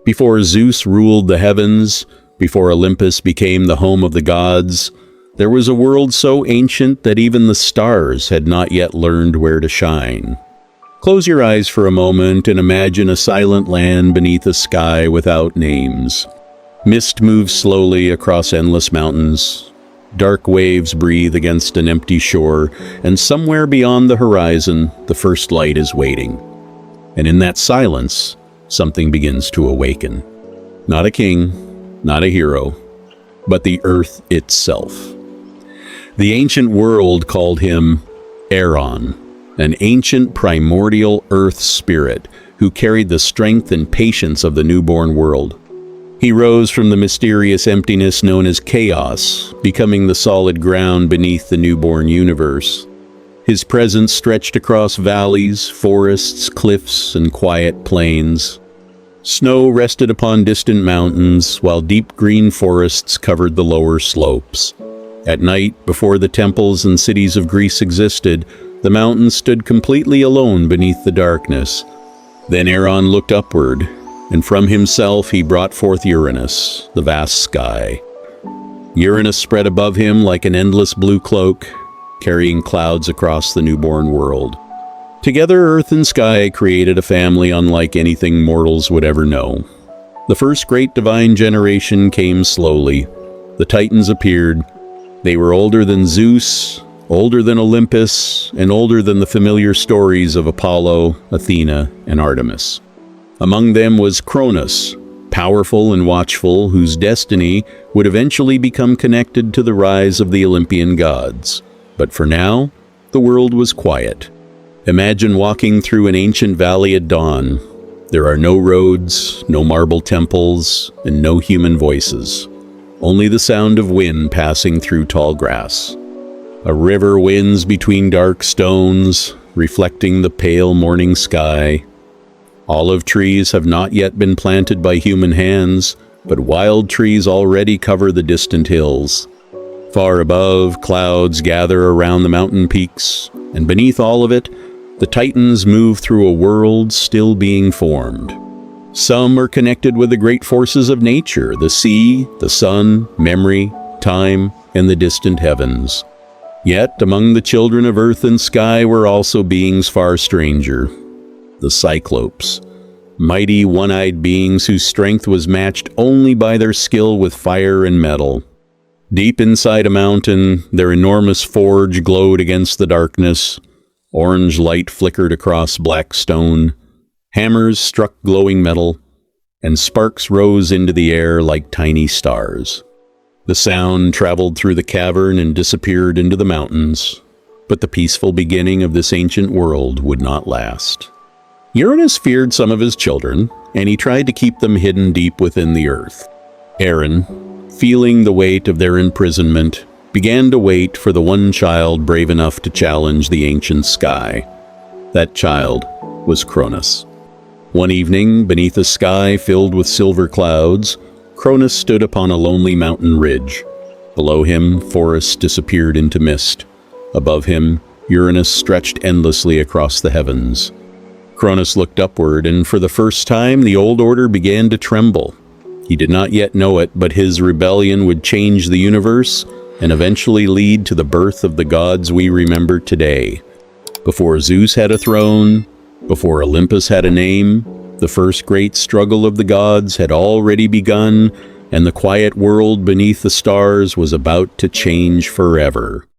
Before Zeus ruled the heavens, before Olympus became the home of the gods, there was a world so ancient that even the stars had not yet learned where to shine. Close your eyes for a moment and imagine a silent land beneath a sky without names. Mist moves slowly across endless mountains. Dark waves breathe against an empty shore, and somewhere beyond the horizon, the first light is waiting. And in that silence, something begins to awaken. Not a king, not a hero, but the earth itself. The ancient world called him Aeron, an ancient primordial earth spirit who carried the strength and patience of the newborn world. He rose from the mysterious emptiness known as chaos, becoming the solid ground beneath the newborn universe. His presence stretched across valleys, forests, cliffs, and quiet plains. Snow rested upon distant mountains, while deep green forests covered the lower slopes. At night, before the temples and cities of Greece existed, the mountains stood completely alone beneath the darkness. Then Aeron looked upward, and from himself he brought forth Uranus, the vast sky. Uranus spread above him like an endless blue cloak, carrying clouds across the newborn world. Together, earth and sky created a family unlike anything mortals would ever know. The first great divine generation came slowly. The Titans appeared. They were older than Zeus, older than Olympus, and older than the familiar stories of Apollo, Athena, and Artemis. Among them was Cronus, powerful and watchful, whose destiny would eventually become connected to the rise of the Olympian gods. But for now, the world was quiet. Imagine walking through an ancient valley at dawn. There are no roads, no marble temples, and no human voices. Only the sound of wind passing through tall grass. A river winds between dark stones, reflecting the pale morning sky. Olive trees have not yet been planted by human hands, but wild trees already cover the distant hills. Far above, clouds gather around the mountain peaks, and beneath all of it, the Titans move through a world still being formed. Some are connected with the great forces of nature, the sea, the sun, memory, time, and the distant heavens. Yet, among the children of earth and sky were also beings far stranger, the Cyclopes, mighty one-eyed beings whose strength was matched only by their skill with fire and metal. Deep inside a mountain, their enormous forge glowed against the darkness. Orange light flickered across black stone. Hammers struck glowing metal, and sparks rose into the air like tiny stars. The sound traveled through the cavern and disappeared into the mountains, but the peaceful beginning of this ancient world would not last. Uranus feared some of his children, and he tried to keep them hidden deep within the earth. Aeron, feeling the weight of their imprisonment, began to wait for the one child brave enough to challenge the ancient sky. That child was Cronus. One evening, beneath a sky filled with silver clouds, Cronus stood upon a lonely mountain ridge. Below him, forests disappeared into mist. Above him, Uranus stretched endlessly across the heavens. Cronus looked upward, and for the first time, the old order began to tremble. He did not yet know it, but his rebellion would change the universe and eventually lead to the birth of the gods we remember today. Before Zeus had a throne, before Olympus had a name, the first great struggle of the gods had already begun, and the quiet world beneath the stars was about to change forever.